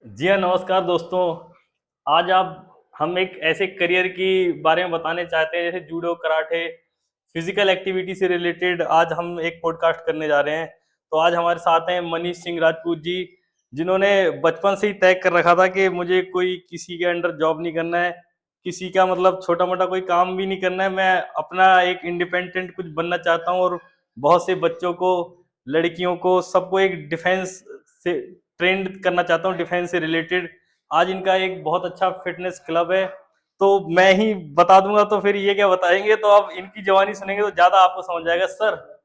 जी हाँ, नमस्कार दोस्तों। आज आप हम एक ऐसे करियर की बारे में बताने चाहते हैं जैसे जूडो, कराटे, फिजिकल एक्टिविटी से रिलेटेड आज हम एक पॉडकास्ट करने जा रहे हैं। तो आज हमारे साथ हैं मनीष सिंह राजपूत जी, जिन्होंने बचपन से ही तय कर रखा था कि मुझे कोई किसी के अंडर जॉब नहीं करना है, किसी का मतलब छोटा-मोटा कोई काम भी नहीं करना है। मैं अपना एक इंडिपेंडेंट कुछ बनना चाहता हूँ और बहुत से बच्चों को, लड़कियों को, सबको एक डिफेंस से ट्रेंड करना चाहता हूँ, डिफेंस से रिलेटेड। आज इनका एक बहुत अच्छा फिटनेस क्लब है, तो मैं ही बता दूंगा तो फिर ये क्या बताएंगे, तो आप इनकी जवानी सुनेंगे तो ज्यादा आपको समझ आएगा सर।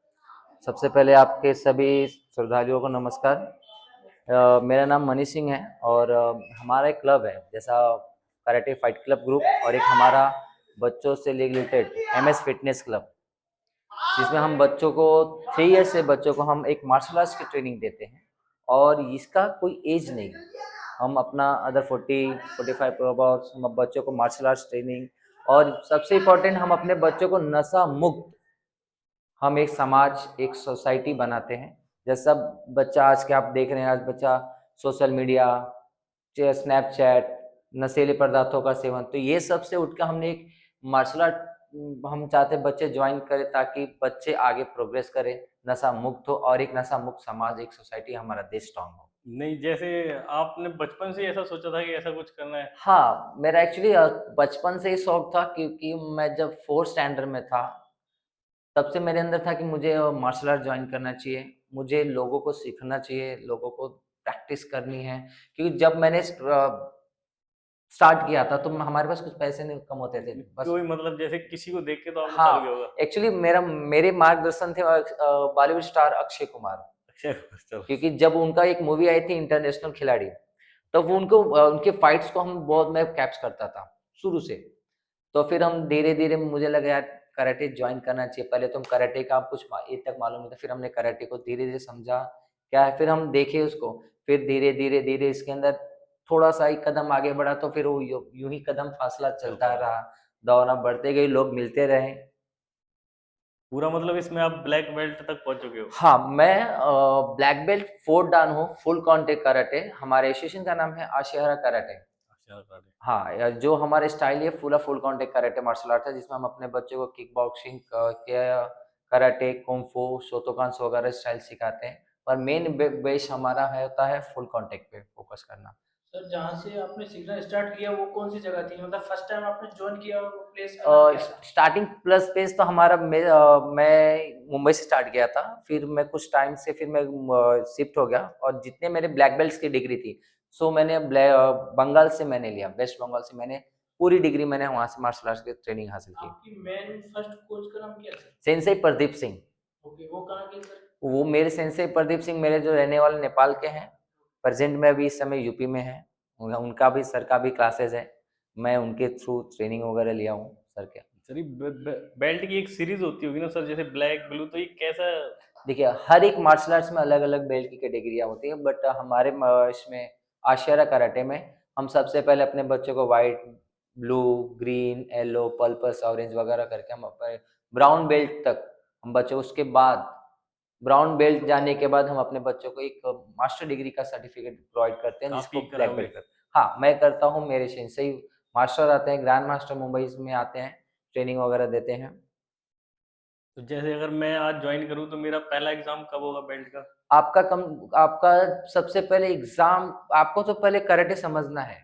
सबसे पहले आपके सभी श्रद्धालुओं को नमस्कार। मेरा नाम मनी सिंह है और हमारा एक क्लब है जैसा कराटे फाइट क्लब ग्रुप और एक हमारा बच्चों से रिलेटेड एमएस फिटनेस क्लब, जिसमें हम बच्चों को 3 ईयर से बच्चों को हम एक मार्शल आर्ट्स की ट्रेनिंग देते हैं और इसका कोई एज नहीं। हम अपना अदर 40-45 अबाउट हम बच्चों को मार्शल आर्ट्स ट्रेनिंग और सबसे इम्पोर्टेंट हम अपने बच्चों को नशा मुक्त हम एक समाज एक सोसाइटी बनाते हैं। जैसा बच्चा आज के आप देख रहे हैं, आज बच्चा सोशल मीडिया, स्नैपचैट, नशीले पदार्थों का सेवन, तो ये सब से उठ के हमने एक मार्शल आर्ट हम चाहते हैं बच्चे ज्वाइन करें ताकि बच्चे आगे प्रोग्रेस करें, नशा मुक्त हो और एक नशा मुक्त समाज एक सोसाइटी हमारा देश स्ट्रांग हो। नहीं, जैसे आपने बचपन से ही ऐसा सोचा था कि ऐसा कुछ करना है? हाँ, मेरा एक्चुअली बचपन से ही शौक था क्योंकि मैं जब 4th स्टैंडर्ड में था तब से मेरे अंदर था कि मुझे मार्शल आर्ट जॉइन करना चाहिए, मुझे लोगों को सीखना चाहिए, लोगों को प्रैक्टिस करनी है। क्योंकि जब मैंने स्टार्ट किया था तो हमारे पास कुछ पैसे नहीं कम होते थे, बस। कोई मतलब जैसे किसी को देख के तो आपने चालू किया हाँ, होगा? एक्चुअली मेरे मार्गदर्शन थे बॉलीवुड स्टार अक्षय कुमार। अच्छा, चलो। क्योंकि जब उनका एक मूवी आई थी इंटरनेशनल खिलाड़ी, तब वो उनके फाइट्स को हम बहुत मैं कैप्च करता था, शुरू से। तो फिर हम धीरे-धीरे मुझे लगा यार कराटे जॉइन करना चाहिए। पहले तो हम कराटे का कुछ ए तक मालूम नहीं था, फिर हमने कराटे को धीरे-धीरे समझा, क्या है फिर हम देखे उसको, फिर धीरे-धीरे इसके अंदर थोड़ा-सा एक कदम आगे बढ़ा तो फिर वो यूँ ही कदम फासला चलता रहा, दौरान बढ़ते गए, लोग मिलते रहे। पूरा मतलब इसमें आप ब्लैक बेल्ट तक पहुंच चुके हो? हाँ, मैं ब्लैक बेल्ट 4th डान हूँ, फुल कॉन्टैक्ट कराटे, हमारे एसोसिएशन का नाम है आशिहारा कराटे। अच्छा, कराटे। हाँ, जो हमारा स्टाइल है full contact karate martial art है, जिसमें हम अपने बच्चों को kickboxing karate, kung fu, Shotokan वगैरह स्टाइल सिखाते हैं। पर मेन बेस हमारा है होता है फुल कॉन्टैक्ट पे फोकस करना। सर जहाँ से आपने सीखना स्टार्ट किया वो कौन सी जगह थी? मतलब फर्स्ट टाइम आपने जॉइन किया वो प्लेस का नाम क्या था? स्टार्टिंग प्लस पेज तो हमारा मैं मुंबई से स्टार्ट किया था, फिर मैं कुछ टाइम से फिर मैं शिफ्ट हो गया और जितने मेरे ब्लैक बेल्ट्स की डिग्री थी, सो मैंने बंगाल से मैंने लिया, वेस्ट बंगाल से मैंने पूरी डिग्री मैंने वहाँ से मार्शल आर्ट्स की ट्रेनिंग हासिल की। आपकी मेन फर्स्ट कोच का नाम क्या है sir? Sensei Pradeep Singh, okay, वो कहाँ के सर? वो मेरे सेंसेई प्रदीप सिंह मेरे जो रहने वाले नेपाल के हैं, प्रेज़ेंट में अभी इस समय यूपी में हैं। उनका भी सर का भी क्लासेस है, मैं उनके थ्रू ट्रेनिंग वगैरह लिया हूँ सर के। सर ये बेल्ट की एक सीरीज होती होगी ना सर, जैसे ब्लैक ब्लू, तो ये कैसा? देखिए, हर एक मार्शल आर्ट्स में अलग-अलग बेल्ट की कैटेगरियाँ होती हैं, बट हमारे इसमें आशियारा कराटे में हम सबसे पहले अपने बच्चों को white, blue, green, yellow, purpose, orange वगैरह करके हम अपने ब्राउन बेल्ट तक हम बच्चों को, उसके बाद ब्राउन बेल्ट जाने के बाद हम अपने बच्चों को एक मास्टर डिग्री का सर्टिफिकेट प्रोवाइड करते हैं, आप जिसको ही ब्लैक कराओगे? बेल्ट कहते हैं। हाँ, मैं करता हूँ, मेरे सेंसेई मास्टर आते हैं, ग्रैंड मास्टर मुंबई में आते हैं, ट्रेनिंग वगैरह देते हैं। तो जैसे अगर मैं आज ज्वाइन करूँ तो मेरा पहला एग्जाम कब होगा बेल्ट का? आपका सबसे पहले एग्ज़ाम, आपको तो पहले कराटे समझना है,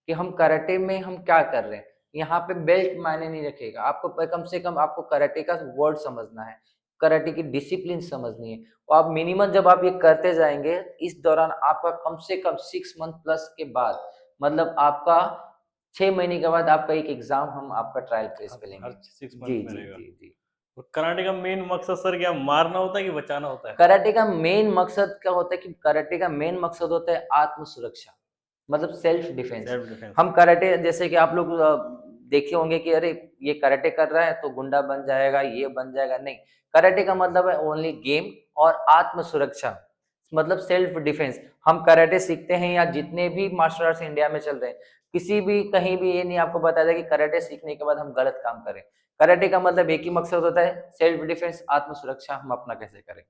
कि हम कराटे में हम क्या कर रहे हैं। यहाँ पे बेल्ट मायने नहीं रखेगा, आपको कम से कम आपको कराटे का वर्ड समझना है, कराटे की डिसिप्लिन समझनी है। और आप मिनिमम जब आप ये करते जाएँगे, इस दौरान आपका कम से कम 6 मंथ प्लस के बाद, मतलब आपका 6 महीने के बाद आपका एक एग्ज़ाम हम आपका ट्रायल फेस पे हर लेंगे। 6 जी, मंथ में जी, रहेगा? जी, जी। और कराटे का मेन मकसद सर क्या मारना होता है कि बचाना होता है? कराटे का मेन मकसद क्या होता है कि कराटे का मेन मकसद होता है आत्म सुरक्षा, मतलब सेल्फ डिफेंस। Self defence. हम कराटे जैसे कि आप लोग देखे होंगे कि अरे ये कराटे कर रहा है तो गुंडा बन जाएगा, ये बन जाएगा, नहीं। कराटे का मतलब है ओनली गेम और आत्म सुरक्षा, मतलब सेल्फ डिफेंस। हम कराटे सीखते हैं या जितने भी मार्शल आर्ट्स इंडिया में चल रहे हैं, किसी भी कहीं भी ये नहीं आपको बताया जाए कि कराटे सीखने के बाद हम गलत काम करें। कराटे का मतलब एक ही मकसद होता है, सेल्फ डिफेंस, आत्म सुरक्षा हम अपना कैसे करें।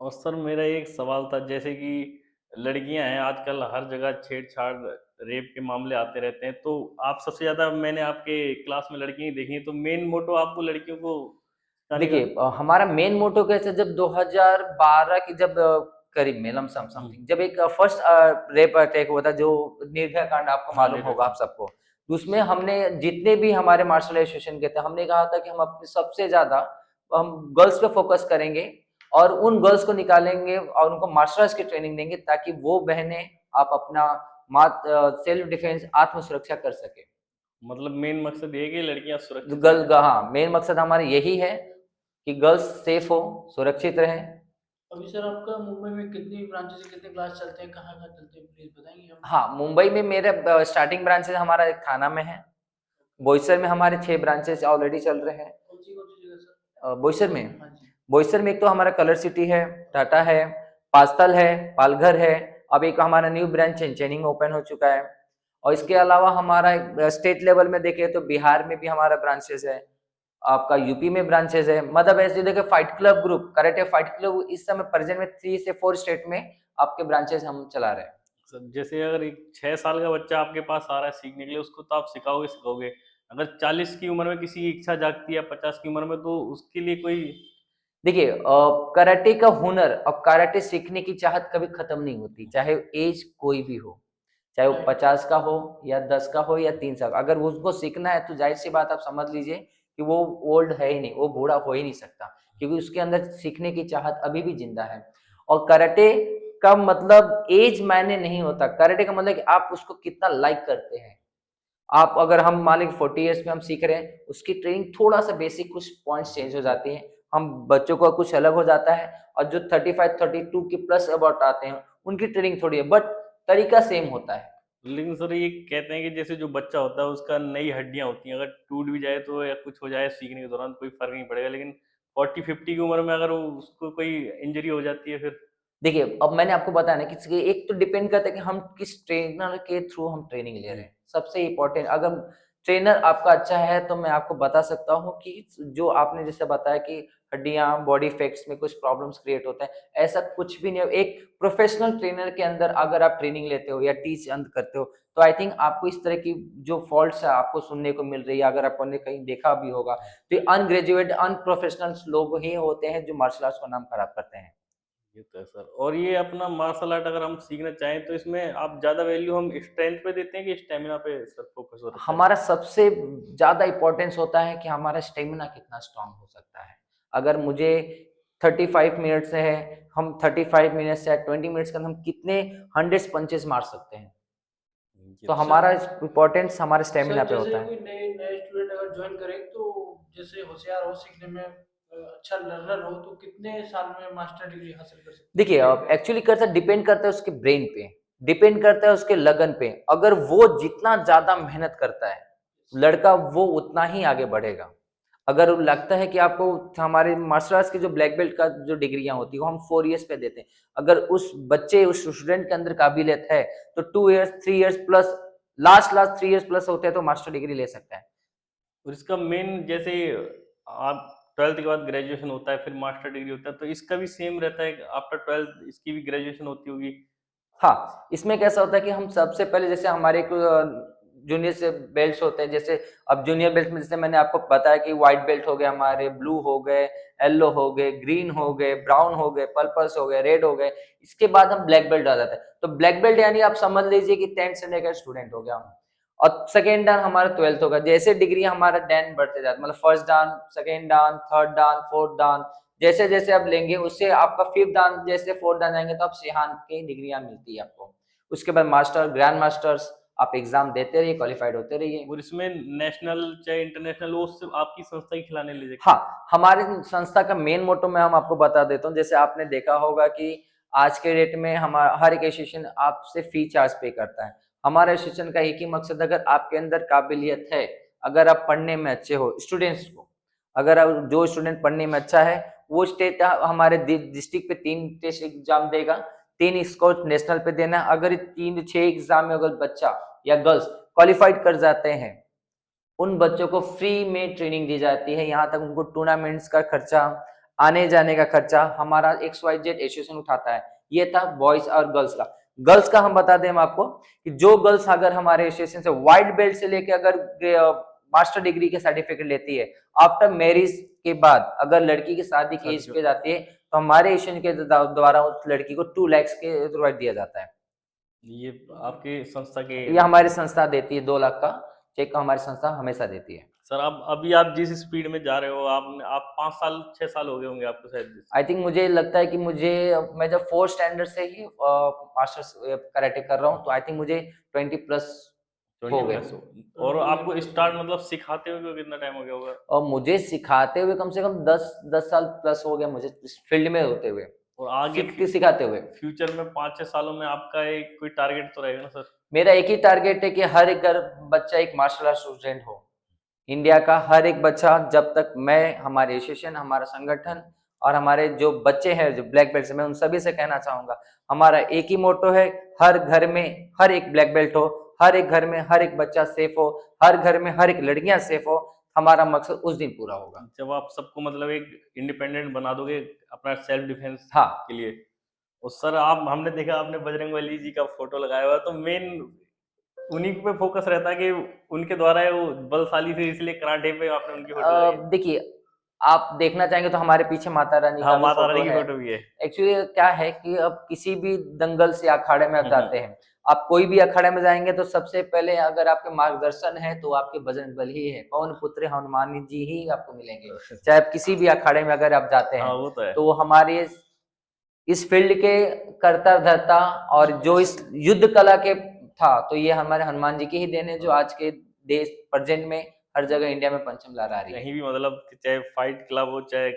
और सर मेरा एक सवाल था, जैसे कि लड़कियां हैं आजकल हर जगह छेड़छाड़ रेप के मामले आते रहते हैं, तो आप सबसे ज्यादा मैंने आपके क्लास में लड़कियां ही देखी हैं, तो मेन मोटो आपको लड़कियों को सिखाने का। देखिए हमारा मेन मोटो कैसे, जब 2012 की जब करीब में लमसम समथिंग जब एक फर्स्ट रेप अटैक हुआ था, जो निर्भया कांड आपको हाँ मालूम निर्भया होगा आप कांड। सबको। उसमें हमने जितने भी हमारे मार्शल एसोसिएशन के थे, हमने कहा था कि हम अपने सबसे ज्यादा हम गर्ल्स पे फोकस करेंगे और उन गर्ल्स को निकालेंगे और उनको मार्शल आर्ट्स की ट्रेनिंग देंगे, ताकि वो बहनें आप अपना सेल्फ डिफेंस आत्म सुरक्षा कर सके। मतलब मेन मकसद ये है कि लड़कियां सुरक्षित गर्ल रहें। हाँ, मेन मकसद हमारा यही है कि गर्ल्स सेफ हो, सुरक्षित रहें। अभी सर आपका मुंबई में कितनी ब्रांचेस है, कितने क्लास चलते हैं, कहाँ-कहाँ चलते हैं, प्लीज़ बताएँगे हमें? हाँ, मुंबई में मेरा स्टार्टिंग ब्रांचेस हमारा एक थाना में है। बोईसर में हमारे 6 ब्रांचेस ऑलरेडी चल रहे हैं। कौन-सी जगह सर? बोईसर में हाँ जी। बोईसर में एक तो हमारा कलर सिटी है, टाटा है, पास्थल है, पालघर है। अब एक हमारा न्यू ब्रांच चैनिंग में ओपन हो चुका है। और इसके अलावा हमारा स्टेट लेवल में देखें तो बिहार में भी हमारा ब्रांचेस है, आपका यूपी में ब्रांचेस है। मतलब ऐसे देखिए, fight club group, karate fight club इस समय प्रेजेंट में 3 से 4 स्टेट में आपके ब्रांचेस हम चला रहे हैं। जैसे अगर एक 6 साल का बच्चा आपके पास आ रहा है सीखने के लिए, उसको तो आप सिखाओगे सिखाओगे। अगर 40 की उम्र में किसी की इच्छा जागती है, 50 की उम्र में, तो उसके लिए कोई। देखिए कराटे का हुनर और कराटे सीखने की चाहत कभी खत्म नहीं होती, चाहे एज कोई भी हो, चाहे वो राइट। 50 का हो या 10 का हो या 3 साल का। अगर वो उसको सीखना है तो जाहिर सी बात आप समझ लीजिए कि वो ओल्ड है ही नहीं, वो बूढ़ा हो ही नहीं सकता, क्योंकि उसके अंदर सीखने की चाहत अभी भी जिंदा है। और कराटे का मतलब एज मायने नहीं होता, कराटे का मतलब कि आप उसको कितना लाइक करते हैं। आप अगर हम मान लें 40 इयर्स में हम सीख रहे हैं, उसकी ट्रेनिंग थोड़ा-सा बेसिक कुछ पॉइंट्स चेंज हो जाती हैं। हम बच्चों का कुछ अलग हो जाता है और जो 35, 32 के प्लस अबाउट आते हैं, उनकी ट्रेनिंग थोड़ी है, बट तरीका सेम होता है। लेकिन सर ये कहते हैं कि जैसे जो बच्चा होता है उसका नई हड्डियां होती हैं, अगर टूट भी जाए तो या कुछ हो जाए सीखने के दौरान कोई फर्क नहीं पड़ेगा, लेकिन 40-50 की उम्र में अगर उसको कोई इंजरी हो जाती है फिर। देखिए, अब मैंने आपको बताया ना कि एक तो डिपेंड करता है कि हम किस ट्रेनर के थ्रू हम ट्रेनिंग ले रहे जी। हैं। सबसे इम्पोर्टेंट, अगर ट्रेनर आपका अच्छा है तो मैं आपको बता सकता हूँ कि जो आपने जैसे बताया कि हड्डियाँ, बॉडी इफेक्ट्स में कुछ प्रॉब्लम्स क्रिएट होते हैं, ऐसा कुछ भी नहीं है। एक प्रोफेशनल ट्रेनर के अंदर अगर आप ट्रेनिंग लेते हो या टीच करते हो, तो आई थिंक आपको इस तरह की जो फॉल्ट्स है आपको सुनने को मिल रही है, अगर आपने कहीं देखा भी होगा, तो ये अनग्रेजुएट, अनप्रोफेशनल्स लोग ही होते हैं जो मार्शल आर्ट्स का नाम खराब करते हैं। ये तो है सर। और ये अपना मार्शल आर्ट अगर हम सीखना चाहें तो इसमें आप ज़्यादा वैल्यू हम स्ट्रेंथ पे देते हैं कि स्टेमिना पे सर फोकस हो रहता है? हमारा सबसे ज़्यादा इम्पोर्टेंस होता है कि हमारा स्टेमिना कितना स्ट्रॉन्ग हो सकता है। अगर मुझे 35 मिनट्स है, हम 35 मिनट्स या 20 मिनट्स के अंदर हम कितने हंड्रेड्स पंचेस मार सकते हैं। ये तो तो सर हमारा इम्पोर्टेंस हमारे स्टेमिना सर पे जैसे होता है। कोई नए नए स्टूडेंट अगर ज्वाइन करे तो जैसे होशियार हो सीखने में, अच्छा लर्नर हो, तो कितने साल में मास्टर डिग्री हासिल कर सकते हैं, देखिए डिपेंड करता है? एक्चुअली करता डिपेंड करता है उसके ब्रेन पे, डिपेंड करता है उसके लगन पे। अगर वो जितना ज़्यादा मेहनत करता है, लड़का वो उतना ही आगे बढ़ेगा। अगर लगता है कि आपको हमारे मार्शल आर्ट्स की जो ब्लैक बेल्ट का जो डिग्रियाँ होती हैं, वो हम 4 इयर्स पे देते हैं। अगर उस बच्चे, उस स्टूडेंट के अंदर काबिलियत है, तो 2 years, 3 years plus, last 3 years plus होते हैं तो मास्टर डिग्री ले सकता है। और इसका मेन जैसे आप 12th के बाद ग्रेजुएशन होता है, फिर मास्टर डिग्री होता है, तो इसका भी सेम रहता है कि आफ्टर 12th इसकी भी ग्रेजुएशन होती होगी? हाँ, इसमें कैसा होता है कि हम सबसे पहले जैसे हमारे एक जूनियर से बेल्ट्स होते हैं, जैसे अब जूनियर बेल्ट में जैसे मैंने आपको बताया कि व्हाइट बेल्ट हो गए हमारे, ब्लू हो गए, येलो हो गए, ग्रीन हो गए, ब्राउन हो गए, पर्पल्स हो गए, रेड हो गए। इसके बाद हम ब्लैक बेल्ट आ जाते हैं। तो ब्लैक बेल्ट यानी आप समझ लीजिए कि 10th स्टैंडर्ड का स्टूडेंट हो गया हम। और सेकंड डान हमारा 12th होगा। जैसे डिग्री हमारा डैन बढ़ते जाता है, मतलब फर्स्ट डान, सेकंड डान, थर्ड डान, फोर्थ डान, जैसे-जैसे आप लेंगे उससे आपका 5th दान, जैसे 4th दान जाएँगे तो आप सिहान की डिग्रियाँ मिलती है आपको। उसके बाद मास्टर, ग्रैंड मास्टर्स आप एग्ज़ाम देते रहिए, क्वालिफाइड होते रहिए। और इसमें नेशनल चाहे इंटरनेशनल वो सिर्फ आपकी संस्था ही खिलाने ले जाती है? हाँ, हमारे संस्था का मेन मोटो मैं हम आपको बता देता हूँ। जैसे आपने देखा होगा कि आज के डेट में हर एक एसोसिएशन आपसे फ़ी चार्ज पे करता है। हमारा एसोसिएशन का एक ही मकसद, अगर आपके अंदर काबिलियत है, अगर आप पढ़ने में अच्छे हो, स्टूडेंट्स को, अगर आप जो स्टूडेंट पढ़ने में अच्छा है, वो स्टेट हमारे डिस्ट्रिक्ट पे 3 टेस्ट एग्ज़ाम देगा, 3 इसको नेशनल पे देना है। अगर 3-6 एग्ज़ाम में अगर बच्चा या गर्ल्स क्वालिफाइड कर जाते हैं, उन बच्चों को फ्री में ट्रेनिंग दी जाती है। यहाँ तक उनको टूर्नामेंट्स का खर्चा, आने-जाने का खर्चा हमारा XYZ एसोसिएशन उठाता है। ये था बॉयज़ और गर्ल्स का। गर्ल्स का हम बता दें हम आपको कि जो गर्ल्स अगर हमारे एसोसिएशन से व्हाइट बेल्ट से लेके अगर मास्टर डिग्री के सर्टिफिकेट लेती है, आफ्टर मैरिज के बाद अगर लड़की की शादी की एज पे जाती है, तो हमारे एसोसिएशन के द्वारा उस लड़की को 2 लाख के प्रोवाइड दिया जाता है। ये आपकी संस्था के ये हमारी संस्था देती है, 2 लाख का चेक हमारी संस्था हमेशा देती है। सर अब अभी आप जिस स्पीड में जा रहे हो, आप 5 साल 6 साल हो गए होंगे आपको शायद। आई थिंक मुझे लगता है कि मैं जब 4th स्टैंडर्ड से ही मास्टर्स कराटे कर रहा हूँ, तो आई थिंक मुझे 20 प्लस हो 20 गए। प्लस हो। और आपको स्टार्ट मतलब सिखाते हुए कितना टाइम हो गया होगा? और मुझे सिखाते हुए कम से कम 10 साल प्लस हो गया मुझे इस फील्ड में होते हुए, और आगे सिखाते हुए। फ्यूचर में 5-6 सालों में आपका एक कोई टारगेट तो रहेगा ना सर? मेरा एक ही टारगेट है कि हर एक बच्चा एक मार्शल आर्ट स्टूडेंट हो। इंडिया का हर एक बच्चा, जब तक मैं, हमारे एसोसिएशन, हमारा संगठन और हमारे जो बच्चे हैं जो ब्लैक बेल्ट से, मैं उन सभी से कहना चाहूंगा, हमारा एक ही मोटो है, हर घर में हर एक ब्लैक बेल्ट हो, हर एक घर में हर एक बच्चा सेफ हो, हर घर में हर एक लड़कियां सेफ हो। हमारा मकसद उस दिन पूरा होगा जब आप सबको मतलब एक इंडिपेंडेंट बना दोगे अपना सेल्फ डिफेंस हाँ। के लिए। और सर आप, हमने देखा आपने बजरंगबली जी का फोटो लगाया हुआ है, तो मेन उन्हीं पे फोकस रहता है कि उनके द्वारा वो बलशाली थे, इसलिए कराटे पे आपने उनकी फोटो लगाई है। देखिए, आप देखना चाहेंगे तो हमारे पीछे माता रानी हाँ, का भी माता फोटो रानी की है। फोटो भी है। एक्चुअली क्या है कि अब किसी भी दंगल से अखाड़े में आप हम्म, जाते हैं, आप कोई भी अखाड़े में जाएंगे तो सबसे पहले अगर आपके मार्गदर्शन है तो आपके बजरंगबली ही है, पवन पुत्र हनुमान जी ही आपको मिलेंगे। चाहे आप किसी भी अखाड़े में अगर आप जाते हाँ हैं, वो तो है। तो वो हमारे इस फील्ड के कर्ता धर्ता और जो इस युद्ध कला के था, तो ये हमारे हनुमान जी की ही देन है, जो आज के देश प्रेजेंट में हर जगह इंडिया में परचम लहरा रही है। कहीं भी मतलब चाहे फाइट क्लब हो, चाहे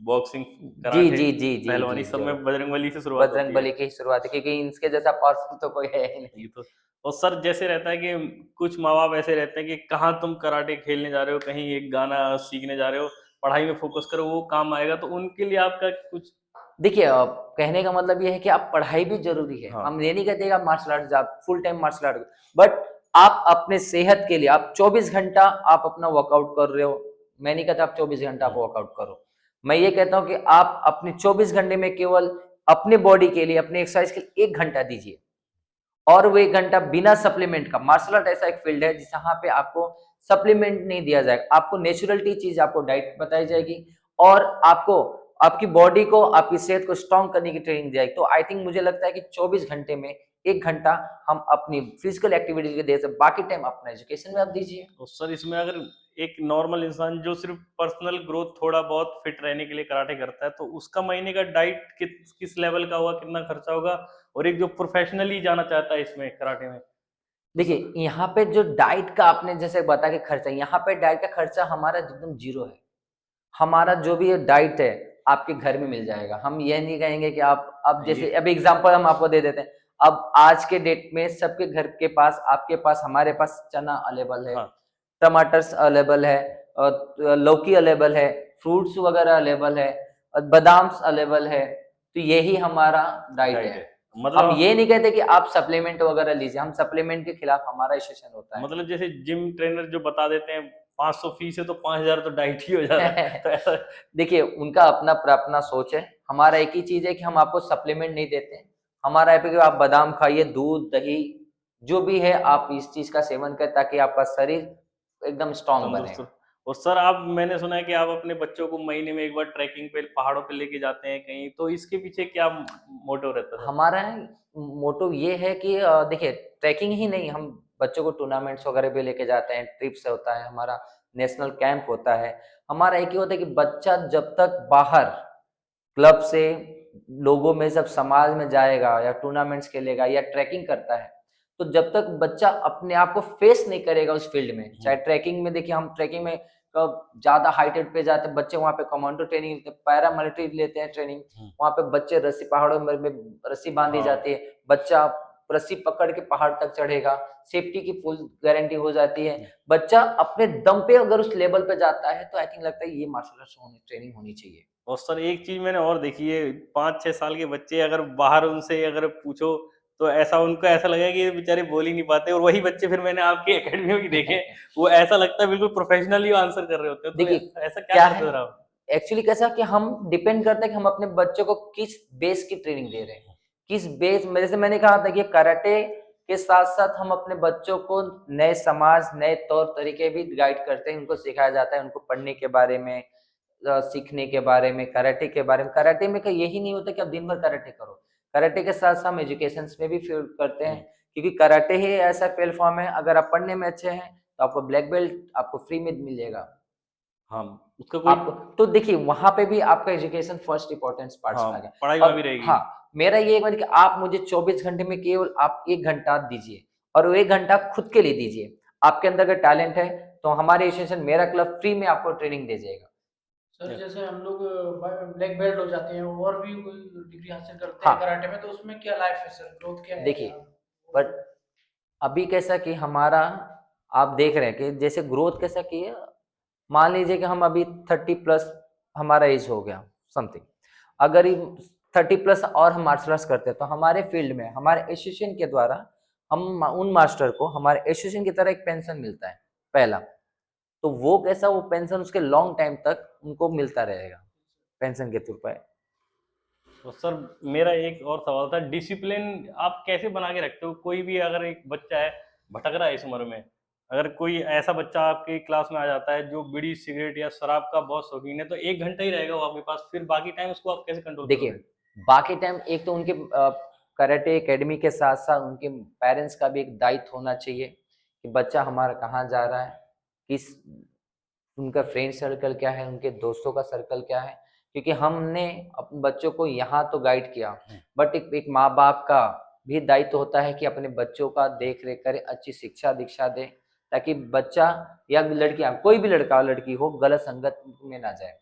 बॉक्सिंग, जी कराटे, जी जी जी पहलवानी, जी, सब जो में बजरंगबली से शुरुआत होती है। बजरंगबली की ही शुरुआत है, क्योंकि इनके जैसा पावरफुल तो कोई है ही नहीं। ये तो। और सर जैसे रहता है कि कुछ माँ बाप ऐसे रहते हैं कि कहाँ तुम कराटे खेलने जा रहे हो, कहीं एक गाना सीखने जा रहे हो, पढ़ाई में फोकस करो, वो काम आएगा, तो उनके लिए आपका कुछ? देखिए, कहने का मतलब ये है कि आप पढ़ाई भी जरूरी है, हाँ। हम ये नहीं कहते कि आप मार्शल आर्ट आप full time martial art, but आप अपने सेहत के लिए आप 24 घंटा आप अपना वर्कआउट कर रहे हो। मैं नहीं कहता आप 24 घंटा आप वर्कआउट करो, मैं ये कहता हूँ कि आप अपने 24 घंटे में केवल अपने बॉडी के लिए, अपने एक्सरसाइज के लिए 1 घंटा दीजिए, और वो 1 घंटा बिना सप्लीमेंट का। मार्शल आर्ट ऐसा एक फील्ड है जहाँ पे आपको सप्लीमेंट नहीं दिया जाएगा, आपको नेचुरलिटी चीज, आपको डाइट बताई जाएगी, और आपको आपकी बॉडी को, आपकी सेहत को स्ट्रॉन्ग करने की ट्रेनिंग दी जाएगी। तो आई थिंक मुझे लगता है कि 24 घंटे में 1 घंटा हम अपनी फिजिकल एक्टिविटीज के दे सकते, बाकी टाइम अपना एजुकेशन में आप दीजिए। तो सर इसमें अगर एक नॉर्मल इंसान जो सिर्फ पर्सनल ग्रोथ, थोड़ा बहुत फिट रहने के लिए कराटे करता है, तो उसका महीने का डाइट किस लेवल का होगा, कितना खर्चा होगा? और एक जो प्रोफेशनली जाना चाहता है इसमें कराटे में, तो देखिए, यहाँ पे जो डाइट का आपने जैसे बताया कि खर्चा, यहाँ पे डाइट का खर्चा हमारा एकदम जीरो है। हमारा जो भी डाइट है आपके घर में मिल जाएगा। हम ये नहीं कहेंगे कि आप, अब जैसे अभी एग्जांपल हम आपको दे देते हैं, अब आज के डेट में सबके घर के पास, आपके पास, हमारे पास चना अवेलेबल है, हाँ, टमाटर्स अवेलेबल है, और लौकी अवेलेबल है, फ्रूट्स वगैरह अवेलेबल है, और बादाम अवेलेबल है। तो यही हमारा डाइट डाइट है। है। हम मतलब ये नहीं कहते कि आप सप्लीमेंट वगैरह लीजिए, हम सप्लीमेंट के खिलाफ, हमारा सेशन होता है। मतलब जैसे जिम ट्रेनर जो बता देते हैं 500 फीस है, तो 5000 तो डाइट ही हो जा रहा है, तो ऐसा? देखिए, उनका अपना अपना सोच है। हमारा एक ही चीज है कि हम आपको सप्लीमेंट नहीं देते। हमारा है कि आप बादाम खाइए, दूध, दही, जो भी है आप इस चीज का सेवन करें, ताकि आपका शरीर एकदम स्ट्रांग बने। तंदुरुस्त। और सर आप, मैंने सुना है कि आप अपने बच्चों को महीने में एक बार ट्रैकिंग पे पहाड़ों पे लेके जाते हैं कहीं, तो इसके पीछे क्या मोटिव रहता है सर? हमारा मोटो ये है कि देखिए, ट्रैकिंग ही नहीं, हम बच्चों को टूर्नामेंट्स वगैरह भी लेके जाते हैं, ट्रिप्स होता है, हमारा नेशनल कैंप होता है। हमारा एक ही होता है कि बच्चा जब तक बाहर क्लब से, लोगों में, जब समाज में जाएगा या टूर्नामेंट्स खेलेगा या ट्रैकिंग करता है, तो जब तक बच्चा अपने आप को फेस नहीं करेगा उस फील्ड में, चाहे ट्रैकिंग में, देखिए हम ट्रैकिंग में ज्यादा हाइटेड पे जाते हैं बच्चे, वहाँ पे कमांडो ट्रेनिंग लेते हैं, पैरा मिलिट्री लेते हैं ट्रेनिंग, वहाँ पे बच्चे रस्सी, पहाड़ों में रस्सी बांधी हाँ। जाती है, बच्चा रस्सी पकड़ के पहाड़ तक चढ़ेगा, सेफ्टी की फुल गारंटी हो जाती है। बच्चा अपने दम पे अगर उस लेवल पे जाता है, तो आई थिंक लगता है ये मार्शल आर्ट्स ट्रेनिंग होनी चाहिए। और सर एक चीज मैंने और देखी है, 5-6 साल के बच्चे अगर बाहर उनसे अगर पूछो, तो ऐसा उनको ऐसा लगेगा कि ये बेचारे बोल ही नहीं पाते, और वही बच्चे फिर मैंने आपकी एकेडमी में भी देखे, वो ऐसा लगता है बिल्कुल प्रोफेशनली आंसर कर रहे होते हैं। तो देखिए, ऐसा क्या क्या करते है, हो आप? एक्चुअली कैसा कि हम डिपेंड करता है कि हम अपने बच्चों को किस बेस की ट्रेनिंग दे रहे हैं। किस बेस में, जैसे मैंने कहा था कि कराटे के साथ साथ हम अपने बच्चों को नए समाज, नए तौर तरीके भी गाइड करते हैं, उनको सिखाया जाता है, उनको पढ़ने के बारे में, सीखने के बारे में, कराटे के बारे में। कराटे में का यही नहीं होता कि आप दिन भर कराटे करो, कराटे के साथ साथ हम एजुकेशन में भी फील करते हैं, क्योंकि कराटे ही ऐसा प्लेटफॉर्म है, अगर आप पढ़ने में अच्छे हैं तो आपको ब्लैक बेल्ट आपको फ्री में मिलेगा। हाँ, उसका कोई आप तो देखिए वहां पे भी आपका एजुकेशन फर्स्ट इंपॉर्टेंस पार्ट हाँ, आ गया। पढ़ाई वहाँ भी अब रहेगी। हाँ, मेरा ये एक कि आप मुझे 24 घंटे में केवल आप 1 घंटा दीजिए, और वो 1 घंटा खुद के लिए दीजिए। आपके अंदर अगर टैलेंट है तो हमारे एसोसिएशन मेरा क्लब फ्री में आपको ट्रेनिंग दे जाएगा। सर या जैसे हम लोग ब्लैक बेल्ट हो जाते हैं और भी कोई डिग्री हासिल करते हैं हाँ, कराटे में, तो उसमें क्या लाइफ है सर, ग्रोथ क्या है देखिए, या बट अभी कैसा कि हमारा, आप देख रहे हैं कि जैसे ग्रोथ कैसा की है, मान लीजिए कि हम अभी 30 प्लस हमारा एज हो गया समथिंग, अगर 30 प्लस और हम मार्शल आर्ट्स करते हैं तो हमारे फील्ड में हमारे एसोसिएशन के द्वारा हम उन मास्टर को हमारे एसोसिएशन की तरह एक पेंशन मिलता है पहला। तो वो कैसा, वो पेंशन उसके लॉन्ग टाइम तक उनको मिलता रहेगा पेंशन के तौर पर। तो सर मेरा एक और सवाल था, डिसिप्लिन आप कैसे बना के रखते हो? कोई भी अगर एक बच्चा है भटक रहा है इस उम्र में, अगर कोई ऐसा बच्चा आपकी क्लास में आ जाता है जो बीड़ी सिगरेट या शराब का बहुत शौकीन है, तो 1 घंटा ही रहेगा वो आपके पास, फिर बाकी टाइम उसको आप कैसे कंट्रोल देखिए, करोगे? बाकी टाइम एक तो उनके कराटे एकेडमी के साथ साथ उनके पेरेंट्स का भी एक दायित्व होना चाहिए कि बच्चा हमारा कहाँ जा रहा है, किस, उनका फ्रेंड सर्कल क्या है, उनके दोस्तों का सर्कल क्या है, क्योंकि हमने अपने बच्चों को यहाँ तो गाइड किया, बट एक माँ बाप का भी दायित्व होता है कि अपने बच्चों का देख रेख करे, अच्छी शिक्षा दीक्षा दे, ताकि बच्चा या लड़कियां, कोई भी लड़का लड़की हो, गलत संगत में ना जाए।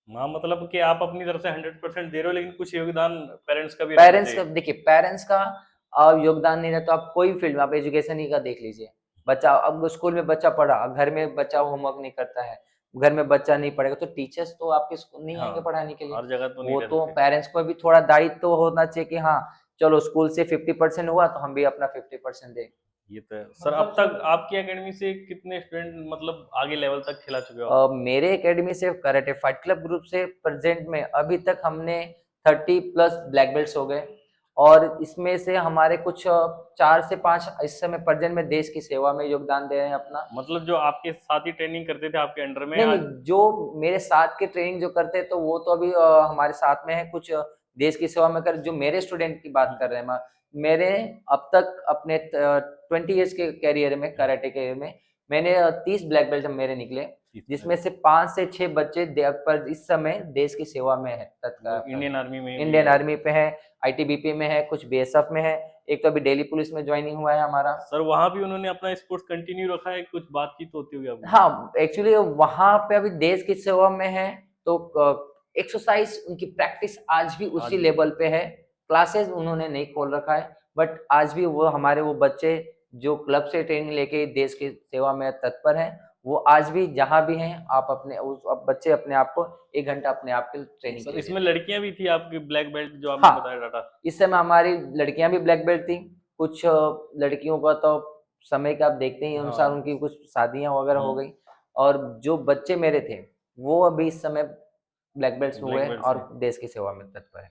हाँ, मतलब कि आप अपनी तरफ से 100% दे रहे हो, लेकिन कुछ योगदान पेरेंट्स का भी रहना पेरेंट्स का चाहिए। देखिए, पेरेंट्स का योगदान नहीं रहता, आप कोई फील्ड में, आप एजुकेशन ही का देख लीजिए, बच्चा अब स्कूल में बच्चा पढ़ा, घर में बच्चा होमवर्क नहीं करता है, घर में बच्चा नहीं पढ़ेगा तो टीचर्स तो आपके स्कूल नहीं हाँ, आएंगे पढ़ाने के लिए। हर जगह तो नहीं वो रह तो सकते। पेरेंट्स को भी थोड़ा दायित्व तो होना चाहिए कि हाँ चलो स्कूल से 50% हुआ तो हम भी अपना 50% दें। ये तो है। सर अब मतलब तक सर आपकी एकेडमी से कितने स्टूडेंट मतलब आगे लेवल तक खिला चुके हो आप? मेरे एकेडमी से कराटे फाइट क्लब ग्रुप से प्रेजेंट में अभी तक हमने 30 प्लस ब्लैक बेल्ट्स हो गए, और इसमें से हमारे कुछ 4 से 5 इस समय प्रेजेंट में देश की सेवा में योगदान दे रहे हैं अपना। मतलब जो आपके साथ ही ट्रेनिंग करते थे आपके अंडर में नहीं आज? नहीं, जो मेरे साथ के ट्रेनिंग जो करते हैं तो वो तो अभी हमारे साथ में है, कुछ देश की सेवा में कर, जो मेरे स्टूडेंट की बात कर रहे हैं मेरे अब तक अपने 20 इयर्स के कैरियर में, कराटे कैरियर में मैंने 30 ब्लैक बेल्ट मेरे निकले, जिसमें से 5 से 6 बच्चे पर इस समय देश की सेवा में है वो तत्काल, इंडियन आर्मी में भी इंडियन है? आर्मी पे है, आईटीबीपी में है, कुछ बीएसएफ में है, एक तो अभी दिल्ली पुलिस में ज्वाइनिंग हुआ है हमारा। सर वहां भी उन्होंने अपना स्पोर्ट्स कंटिन्यू रखा है, कुछ बातचीत होती होगी आपकी? हाँ, एक्चुअली वहाँ पे अभी देश की सेवा में है, तो एक्सरसाइज उनकी प्रैक्टिस आज भी आज उसी भी लेवल पे है, क्लासेस उन्होंने नहीं खोल रखा है, बट आज भी वो हमारे वो बच्चे जो क्लब से ट्रेनिंग लेके देश की सेवा में तत्पर हैं, वो आज भी जहाँ भी हैं, आप अपने उस बच्चे अपने आप को 1 घंटा अपने आप के ट्रेनिंग के सर लिए इसमें देते हैं। लड़कियां भी थी आपकी ब्लैक बेल्ट जो आपने हाँ, बताया डाटा? इस समय हमारी लड़कियां भी ब्लैक बेल्ट थी, कुछ लड़कियों का तो समय का आप देखते ही अनुसार हाँ। उनकी कुछ शादियां वगैरह हो हम्म। गई, और जो बच्चे मेरे थे वो अभी इस समय ब्लैक बेल्ट्स हुए ब्लैक हैं बेल्ट से? और देश की सेवा में तत्पर है।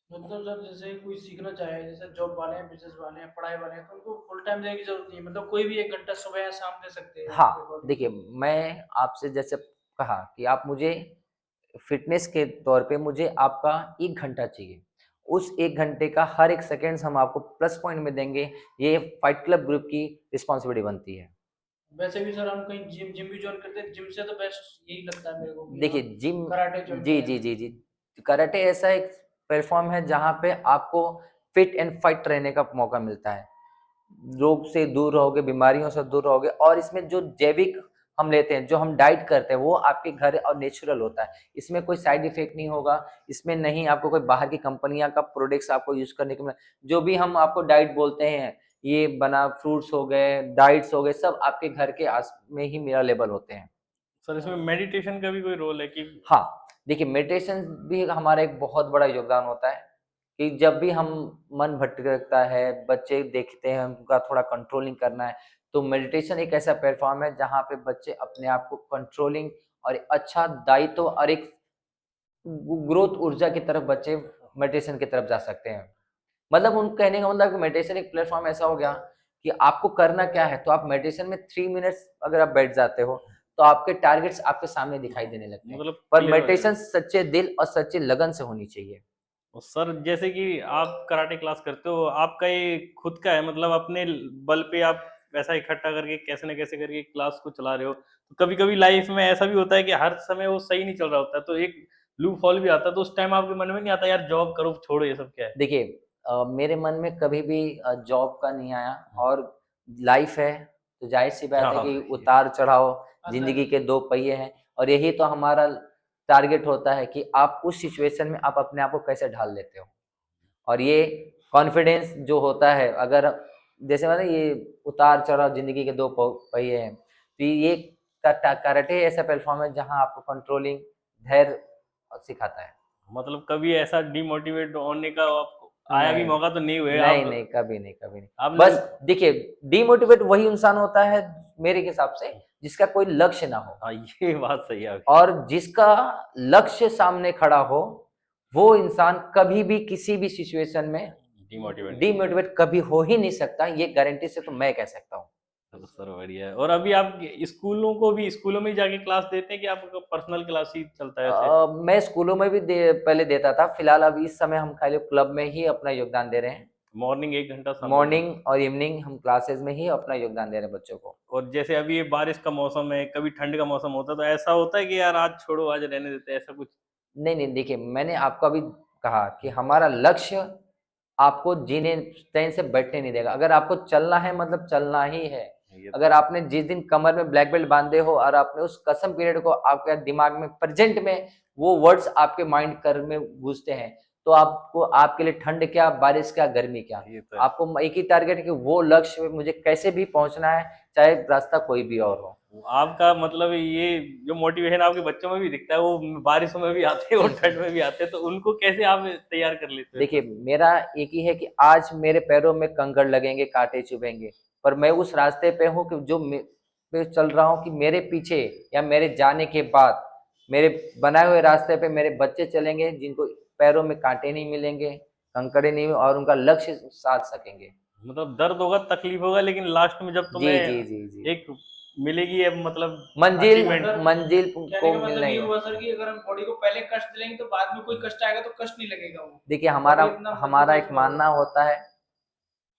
मतलब सर जैसे कोई सीखना चाहे, जैसे जॉब वाले हैं, बिजनेस वाले हैं, पढ़ाई वाले हैं, तो उनको फुल टाइम देने की जरूरत नहीं है, मतलब कोई भी 1 घंटा सुबह या शाम दे सकते हैं हाँ, अपने अकॉर्डिंग। देखिए, मैं आपसे जैसे कहा कि आप मुझे फिटनेस के तौर पे मुझे आपका 1 घंटा चाहिए, उस 1 घंटे का हर एक सेकंड्स हम आपको प्लस पॉइंट में देंगे, ये फाइट क्लब ग्रुप की रिस्पॉन्सिबिलिटी बनती है। वैसे भी सर हम कहीं जिम जिम भी ज्वाइन करते हैं, जिम से तो बेस्ट यही लगता है मेरे को कि हाँ देखिए जिम, कराटे ज्वाइन जी करें। जी जी जी, कराटे ऐसा एक प्लेटफॉर्म है जहाँ पे आपको फिट एंड फाइट रहने का मौका मिलता है, रोग से दूर रहोगे, बीमारियों से दूर रहोगे, और इसमें जो जैविक हम लेते हैं, जो हम डाइट करते हैं वो आपके घर और नेचुरल होता है, इसमें कोई साइड इफेक्ट नहीं होगा, इसमें नहीं आपको कोई बाहर की कंपनियां का प्रोडक्ट्स आपको यूज करने के मिले, जो भी हम आपको डाइट बोलते हैं, ये बना फ्रूट्स हो गए, डाइट्स हो गए, सब आपके घर के आस में ही अवेलेबल होते हैं। सर इसमें मेडिटेशन का भी कोई रोल है कि? हाँ, देखिए, मेडिटेशन भी हमारा एक बहुत बड़ा योगदान होता है कि जब भी हम मन भटकता है, बच्चे देखते हैं, उनका थोड़ा कंट्रोलिंग करना है, तो मेडिटेशन एक ऐसा प्लेटफ़ॉर्म है जहाँ पे बच्चे अपने आप को कंट्रोलिंग और एक अच्छा दायित्व और एक ग्रोथ ऊर्जा की तरफ बच्चे मेडिटेशन की तरफ जा सकते हैं। मतलब उन कहने का मतलब मेडिटेशन एक प्लेटफॉर्म ऐसा हो गया कि आपको करना क्या है, तो आप मेडिटेशन में 3 मिनट्स अगर आप बैठ जाते हो तो आपके टारगेट्स आपके सामने दिखाई देने लगते हैं। मतलब पर क्लियर हो मेडिटेशन जाएगा। सच्चे दिल और सच्चे लगन से होनी चाहिए। और सर जैसे कि आप कराटे क्लास करते हो, आपका ये खुद का है, मतलब अपने बल पे आप पैसा इकट्ठा करके कैसे न कैसे करके क्लास को चला रहे हो। तो कभी-कभी लाइफ में ऐसा भी होता है कि हर समय वो सही नहीं चल रहा होता है, तो एक लूप होल भी आता है, तो उस टाइम आपके मन में नहीं आता यार जॉब करो, छोड़ो ये सब क्या है? देखिए मेरे मन में कभी भी जॉब का नहीं आया, और लाइफ है तो जाहिर सी बात है हाँ, कि ये उतार चढ़ाव आता जिंदगी है। के दो पहिए हैं, और यही तो हमारा टारगेट होता है कि आप उस सिचुएशन में आप अपने आप को कैसे ढाल लेते हो। और ये कॉन्फिडेंस जो होता है, अगर जैसे मतलब ये उतार चढ़ाव जिंदगी के दो पहिए हैं, तो ये कराटे ऐसा प्लेटफॉर्म है जहाँ आपको कंट्रोलिंग, धैर्य सिखाता है। मतलब कभी ऐसा डिमोटिवेट होने का आपको आया भी नहीं, मौका तो नहीं हुए नहीं, आप? नहीं, कभी नहीं, कभी नहीं। आपने बस देखिए, डिमोटिवेट वही इंसान होता है मेरे हिसाब से जिसका कोई लक्ष्य ना हो, हाँ, ये बात सही है आपकी। और जिसका लक्ष्य सामने खड़ा हो, वो इंसान कभी भी किसी भी सिचुएशन में डिमोटिवेट नहीं होगा। डिमोटिवेट कभी हो ही नहीं सकता, ये गारंटी से तो मैं कह सकता हूँ। चलो सर बढ़िया है। और अभी आप स्कूलों में ही जाके क्लास देते हैं कि आपका पर्सनल क्लास ही चलता है ऐसे? मैं स्कूलों में भी पहले देता था, फिलहाल अभी इस समय हम खाली क्लब में ही अपना योगदान दे रहे हैं। मॉर्निंग 1 घंटा, शाम को 1 घंटा। मॉर्निंग और इवनिंग हम क्लासेस में ही अपना योगदान दे रहे हैं बच्चों को। और जैसे अभी ये बारिश का मौसम है, कभी ठंड का मौसम होता है, तो ऐसा होता है कि यार आज छोड़ो, आज रहने देते हैं, ऐसा कुछ? नहीं, नहीं, देखिए मैंने आपको अभी कहा कि हमारा लक्ष्य आपको जीने चैन से बैठने नहीं देगा। अगर आपको चलना है मतलब चलना ही है। ये तो अगर आपने जिस दिन कमर में ब्लैक बेल्ट बांधे हो और आपने उस कसम पीरियड को आपके दिमाग में प्रेजेंट में वो वर्ड्स आपके माइंड कर में घुसते हैं, तो आपको आपके लिए ठंड क्या, बारिश क्या, गर्मी क्या, ये तो है। आपको एक ही टारगेट है कि वो लक्ष्य में मुझे कैसे भी पहुंचना है, चाहे रास्ता कोई भी और हो। आपका मतलब ये जो मोटिवेशन आपके बच्चों में भी दिखता है, वो बारिशों में भी आते हैं और ठंड में भी आते हैं, तो उनको कैसे आप तैयार कर लेते हो देखिए, इतना? मेरा एक ही है कि आज मेरे पैरों में कंकड़ लगेंगे, कांटे चुभेंगे, पर मैं उस रास्ते पे हूँ कि जो पे चल रहा हूँ कि मेरे पीछे या मेरे जाने के बाद मेरे बनाए हुए रास्ते पे मेरे बच्चे चलेंगे जिनको पैरों में कांटे नहीं मिलेंगे, कंकड़े नहीं, और उनका लक्ष्य साध सकेंगे। मतलब दर्द होगा, तकलीफ होगा, लेकिन लास्ट में जब जी, तुम्हें जी, जी, जी। एक मिलेगी है मतलब मंजिल अचीवमेंट। अगर मंजिल कहने को का मतलब मिलना ही ये है। हुआ सर कि अगर हम बॉडी को पहले कष्ट दिलाएंगे तो बाद में कोई कष्ट आएगा तो कष्ट नहीं लगेगा वो। देखिए, हमारा बॉडी इतना मजबूत हमारा है एक उसमें। मानना होता है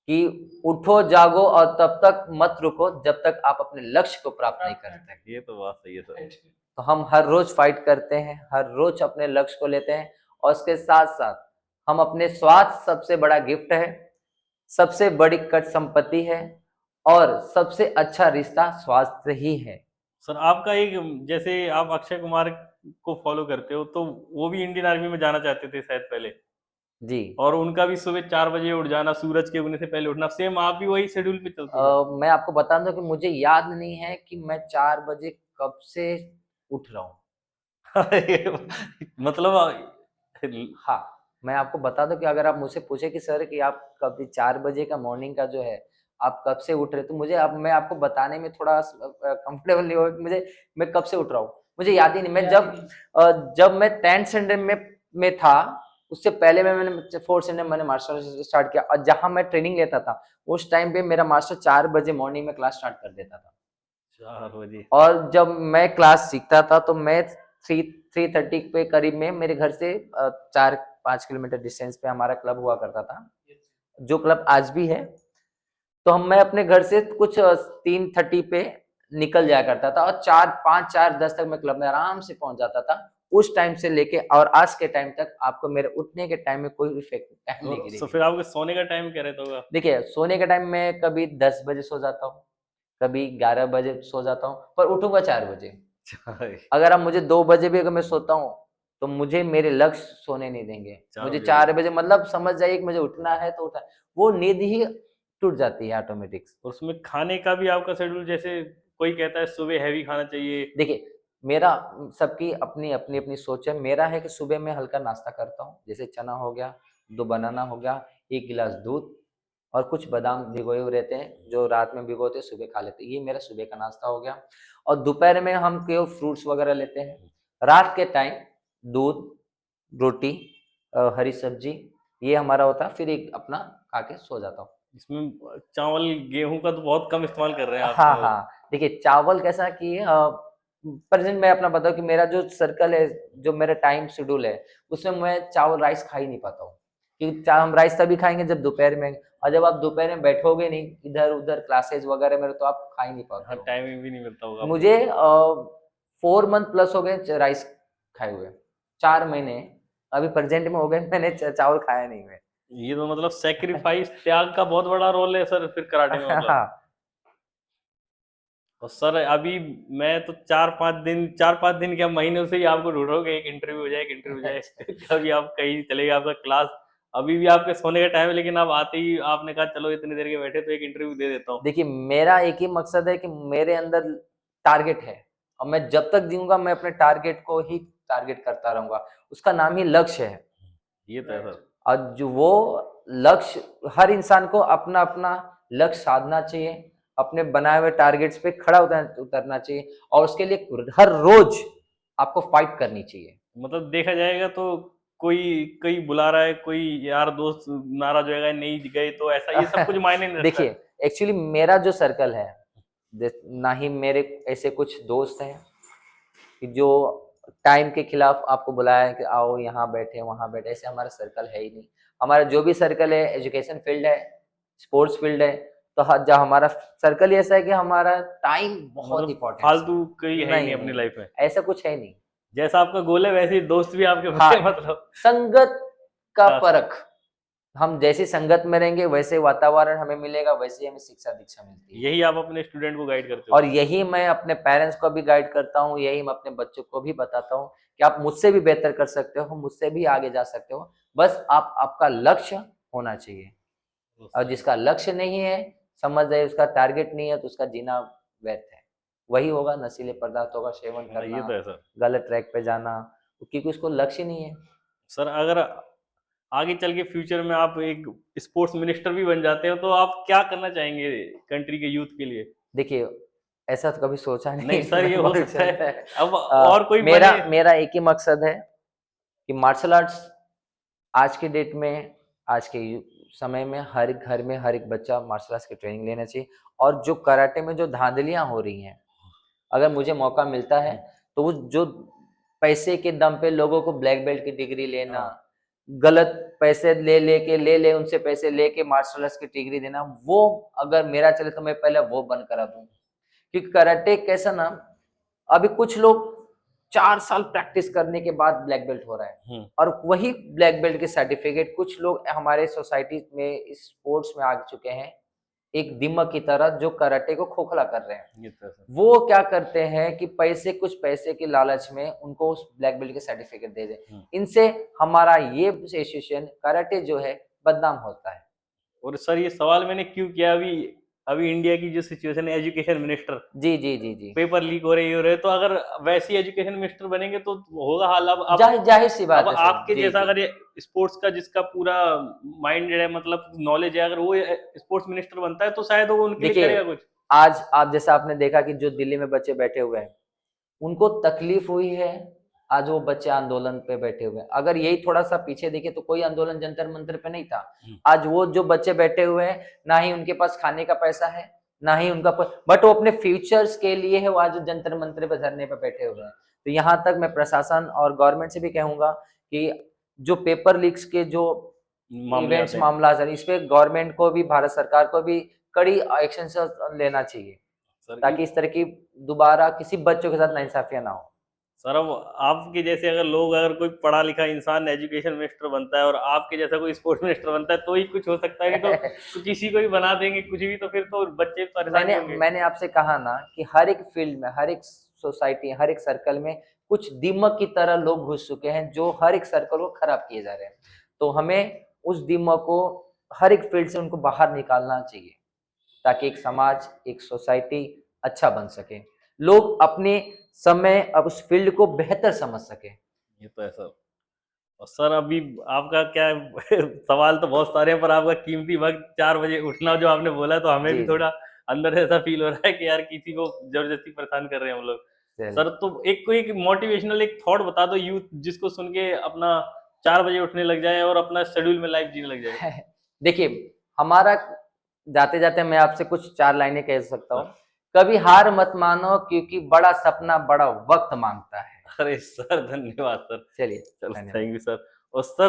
कि उठो जागो और तब तक मत रुको जब तक आप अपने लक्ष्य को प्राप्त नहीं प्राप्त करते। ये तो बात सही है सर। राइट। तो हम हर रोज फाइट करते हैं, हर रोज अपने लक्ष्य को लेते हैं, और उसके साथ साथ हम अपने स्वास्थ्य सबसे बड़ा गिफ्ट है, सबसे बड़ी कट संपत्ति है, और सबसे अच्छा रिश्ता स्वास्थ्य ही है। सर आपका एक, जैसे आप अक्षय कुमार को फॉलो करते हो, तो वो भी इंडियन आर्मी में जाना चाहते थे शायद पहले, जी। और उनका भी सुबह 4 बजे उठ जाना, सूरज के उगने से पहले उठना, सेम आप भी वही शेड्यूल पे चलते हो क्या? मैं आपको बता दूं कि मुझे याद नहीं है कि मैं 4 बजे कब से उठ रहा हूँ। मतलब हाँ, मैं आपको बता दूँ कि अगर आप मुझसे पूछे कि सर कि आप कभी 4 बजे का मॉर्निंग का जो है, आप कब से उठ रहे? तो मुझे अब मैं आपको बताने में थोड़ा कंफर्टेबल नहीं होगा कि मैं कब से उठ रहा हूँ। मुझे याद ही नहीं। मैं याद ही नहीं। जब मैं 10th स्टैंडर्ड में था, उससे पहले मैंने 4th स्टैंडर्ड में मैंने मार्शल आर्ट स्टार्ट किया, और जहाँ मैं ट्रेनिंग लेता था, उस टाइम पे मेरा मास्टर 4 बजे मॉर्निंग में क्लास स्टार्ट कर देता था। 4 बजे? और जब मैं क्लास सीखता था तो मैं 3:30 पे करीब में मेरे घर से 4-5 किलोमीटर डिस्टेंस पे हमारा क्लब हुआ करता था, जो क्लब आज भी है। तो मैं अपने घर से कुछ 3:30 पे निकल जाया करता था, और 4-5-4:10 तक मैं क्लब में आराम से पहुंच जाता था। उस टाइम से लेके और आज के टाइम तक आपको मेरे उठने के टाइम में कोई इफेक्ट टाइम नहीं और गिरेगी। फिर आपके सोने का टाइम क्या रहता होगा? देखिए, सोने के टाइम में कभी 10 बजे सो जाता हूँ, कभी 11 बजे सो जाता हूँ, पर उठूंगा 4 बजे। चार अगर आप मुझे 2 बजे भी अगर मैं सोता हूँ, तो मुझे मेरे लक्ष्य सोने नहीं देंगे। चार मुझे बजे 4 उठोगे? बजे मतलब समझ जाइए कि मुझे उठना है तो उठा, वो नींद ही टूट जाती है ऑटोमेटिक। और उसमें खाने का भी आपका शेड्यूल, जैसे कोई कहता है सुबह हैवी खाना चाहिए। देखिए, मेरा सबकी अपनी सोच है। मेरा है कि सुबह मैं हल्का नाश्ता करता हूँ, जैसे चना हो गया, 2 बनाना हो गया, 1 गिलास दूध, और कुछ बादाम भिगोए हुए रहते हैं, जो रात में भिगोते हैं, सुबह खा लेते हैं। ये मेरा सुबह का नाश्ता हो गया, और दोपहर में हम केवल फ्रूट्स वगैरह लेते हैं। रात के टाइम दूध, रोटी, हरी सब्जी, ये हमारा होता है, फिर एक अपना खा के सो जाता हूँ। इसमें चावल गेहूं का तो बहुत कम इस्तेमाल कर रहे हैं आप हाँ तो। हाँ, देखिए चावल कैसा कि प्रेजेंट मैं अपना बताऊँ कि मेरा जो सर्कल है, जो मेरा टाइम शेड्यूल है, उसमें मैं चावल राइस खा ही नहीं पाता हूँ, क्योंकि हम राइस तभी खाएंगे जब दोपहर में, और जब आप दोपहर में बैठोगे नहीं इधर उधर क्लासेज वगैरह में, तो आप खा ही नहीं पाते हाँ, हो। टाइम भी नहीं मिलता होगा आपको। मुझे 4 मंथ प्लस हो गए राइस खाए हुए, 4 महीने अभी प्रेजेंट में हो गए, मैंने चावल खाया नहीं है। ये तो मतलब सेक्रीफाइस त्याग का बहुत बड़ा रोल है सर फिर कराटे में मतलब। हाँ और सर अभी मैं तो 4-5 दिन क्या महीनों से ही आपको ढूंढ रहा हूँ कि एक इंटरव्यू हो जाए, एक इंटरव्यू हो जाए। कभी आप कहीं चले गए, आपका क्लास अभी भी आपके सोने का टाइम है, लेकिन आप आते ही आपने कहा चलो इतनी देर के बैठे तो एक इंटरव्यू दे देता हूँ। देखिए मेरा एक ही मकसद है कि मेरे अंदर टारगेट है, और मैं जब तक जीऊंगा मैं अपने टारगेट को ही टारगेट करता रहूंगा, उसका नाम ही लक्ष्य है। ये तो है सर। और जो वो लक्ष्य, हर इंसान को अपना अपना लक्ष्य साधना चाहिए, अपने बनाए हुए टारगेट्स पे खड़ा उतरना चाहिए, और उसके लिए हर रोज आपको फाइट करनी चाहिए। मतलब देखा जाएगा तो कोई कोई बुला रहा है, कोई यार दोस्त नाराज हो जाएगा नहीं गए, तो ऐसा ये सब कुछ मायने नहीं रखता है। देखिए एक्चुअली मेरा जो सर्कल है, ना ही मेरे ऐसे कुछ दोस्त हैं कि जो टाइम के खिलाफ आपको बुलाया कि आओ यहाँ बैठे वहाँ बैठे, ऐसे हमारा सर्कल है ही नहीं। हमारा जो भी सर्कल है एजुकेशन फील्ड है, स्पोर्ट्स फील्ड है, तो जब हमारा सर्कल ही ऐसा है कि हमारा टाइम बहुत मतलब इंपॉर्टेंट है। फालतू कोई है ही नहीं नहीं अपनी नहीं, लाइफ में। ऐसा कुछ है नहीं। जैसा आपका गोल है वैसे ही दोस्त भी आपके हाँ, बने मतलब। संगत का हाँ सर। परख, हम जैसी संगत में रहेंगे वैसे वातावरण हमें मिलेगा, वैसे हमें शिक्षा दीक्षा मिलती है। यही आप अपने स्टूडेंट को गाइड करते और हो। यही मैं अपने पेरेंट्स को भी गाइड करता हूँ, यही मैं अपने बच्चों को भी बताता हूँ कि आप मुझसे भी बेहतर कर सकते हो, मुझसे भी आगे जा सकते हो, बस आपका लक्ष्य होना चाहिए। तो और सर जिसका लक्ष्य नहीं है, समझ जाए उसका टारगेट नहीं है, तो उसका जीना व्यर्थ है। वही होगा नशीले पदार्थों का सेवन हाँ करना, ये तो है सर। गलत ट्रैक पे जाना, क्योंकि उसको लक्ष्य नहीं है। सर अगर आगे चल के फ्यूचर में आप एक स्पोर्ट्स मिनिस्टर भी बन जाते हो तो आप क्या करना चाहेंगे कंट्री के यूथ के लिए? देखिए ऐसा तो कभी सोचा नहीं नहीं कि सर मैं ये हो बन सकता सकता है, है। अब और कोई मेरा बने। मेरा एक ही मकसद है कि मार्शल आर्ट्स आज के डेट में, आज के समय में हर एक घर में हर एक बच्चा मार्शल आर्ट्स की ट्रेनिंग लेना चाहिए। और जो कराटे में जो धांधलियां हो रही हैं, अगर मुझे मौका मिलता है तो वो जो पैसे के दम पे लोगों को ब्लैक बेल्ट की डिग्री लेना, हाँ गलत पैसे ले उनसे पैसे लेके मार्शल आर्ट्स की डिग्री देना, वो अगर मेरा चले तो मैं पहले वो बंद करा दूं। क्योंकि कराटे कैसा ना, अभी कुछ लोग 4 साल प्रैक्टिस करने के बाद ब्लैक बेल्ट हो रहा है, हम्म, और वही ब्लैक बेल्ट के सर्टिफिकेट कुछ लोग हमारे सोसाइटी में इस स्पोर्ट्स में आ चुके हैं, एक दिमक की तरह जो कराटे को खोखला कर रहे हैं। ये तो है सर। वो क्या करते हैं कि कुछ पैसे के लालच में उनको उस ब्लैक बेल्ट के सर्टिफिकेट दे दें। इनसे हमारा ये एसोसिएशन कराटे जो है बदनाम होता है। और सर ये सवाल मैंने क्यों किया, अभी अभी इंडिया की जो सिचुएशन है, एजुकेशन मिनिस्टर जी जी जी जी, पेपर लीक हो रहे हो रहे, तो अगर वैसी एजुकेशन मिनिस्टर बनेंगे तो होगा हाल। अब जाहिर सी अब बात है सर। आपके जी जैसा जी, अगर ये स्पोर्ट्स का जिसका पूरा माइंड है, मतलब नॉलेज है, अगर वो स्पोर्ट्स मिनिस्टर बनता है तो शायद वो उनके लिए देखिए करेगा कुछ। आज आप जैसा आपने देखा कि जो दिल्ली में बच्चे बैठे हुए हैं, उनको तकलीफ हुई है, आज वो बच्चे आंदोलन पे बैठे हुए हैं। अगर यही थोड़ा सा पीछे देखे तो कोई आंदोलन जंतर मंतर पे नहीं था। आज वो जो बच्चे बैठे हुए हैं, ना ही उनके पास खाने का पैसा है, ना ही उनका, बट वो अपने फ्यूचर्स के लिए है, वो आज जंतर मंतर पे धरने पे बैठे हुए हैं। तो यहाँ तक मैं प्रशासन और गवर्नमेंट से भी कहूंगा कि जो पेपर लीक्स के जो मामले इवेंट्स आते हैं मामला है, इस पे गवर्नमेंट को भी, भारत सरकार को भी कड़ी एक्शन लेना चाहिए, सर। ताकि इस तरह की दोबारा किसी बच्चों के साथ नाइंसाफियां ना हो। सर अब आपके जैसे अगर लोग, अगर कोई पढ़ा लिखा इंसान एजुकेशन मिनिस्टर बनता है और आपके जैसा कोई स्पोर्ट्स मिनिस्टर बनता है तो ही कुछ हो सकता है, नहीं तो किसी को भी बना देंगे कुछ भी, तो फिर तो बच्चे परेशान ही मैंने होंगे। मैंने आपसे कहा ना कि हर एक फील्ड में, हर एक सोसाइटी, हर एक सर्कल में कुछ दीमक की तरह लोग घुस चुके हैं, जो हर एक सर्कल को खराब किए जा रहे हैं। तो हमें उस दीमक को हर एक फील्ड से उनको बाहर निकालना चाहिए, ताकि एक समाज, एक सोसाइटी अच्छा बन सके, लोग अपने समय अब उस फील्ड को बेहतर समझ सके। ये तो है सर। और सर अभी आपका क्या है, सवाल तो बहुत सारे हैं, पर आपका कीमती वक्त 4 बजे उठना जो आपने बोला, तो हमें भी जी जी, थोड़ा अंदर से ऐसा फील हो रहा है कि यार किसी को जबरदस्ती परेशान कर रहे हैं हम लोग। चलिए। सर तो एक कोई एक मोटिवेशनल एक थॉट बता दो यूथ, जिसको सुन के अपना 4 बजे उठने लग जाए और अपना शेड्यूल में लाइफ जीने लग जाए? देखिए, हमारा जाते जाते मैं आपसे कुछ 4 लाइनें कह सकता हूँ। कभी हार मत मानो क्योंकि बड़ा सपना बड़ा वक्त मांगता है। अरे सर, धन्यवाद सर। चलिए, चलो, धन्यवाद। Thank you sir. और सर